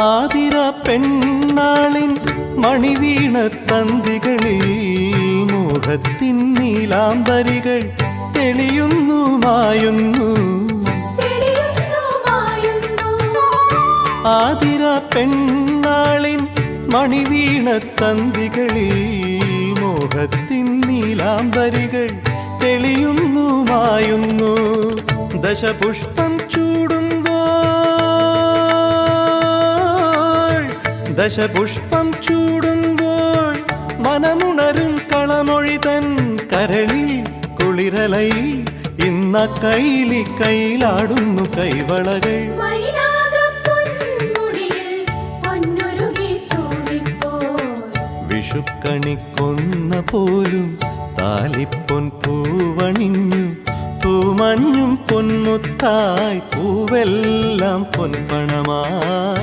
ആതിര പെണ്ണാളിൻ മണിവീണ തന്തികളിൽ മോഹത്തിൻ നീലാംബരികൾ തെളിയുന്നു മായുന്നു. ആതിര പെണ്ണാളിൻ മണിവീണ തന്തികളിൽ മോഹത്തിൻ നീലാംബരികൾ തെളിയുന്നു മായുന്നു. ദശപുഷ്പം ചൂടുമ്പോൾ ദശപുഷ്പം ചൂടുമ്പോൾ മനമുണരും കളമൊഴി തൻ കരളിൽ കുളിരലയിൽ ഇന്ന കൈലി കൈലാടുന്നു കൈവളകൾ. വിഷുക്കണിക്കൊന്ന പോലും താലിപ്പൊൻ പൂവണിഞ്ഞു. പൂമഞ്ഞും പൊന്മുത്തായി പൂവെല്ലാം പൊൻപണമായി.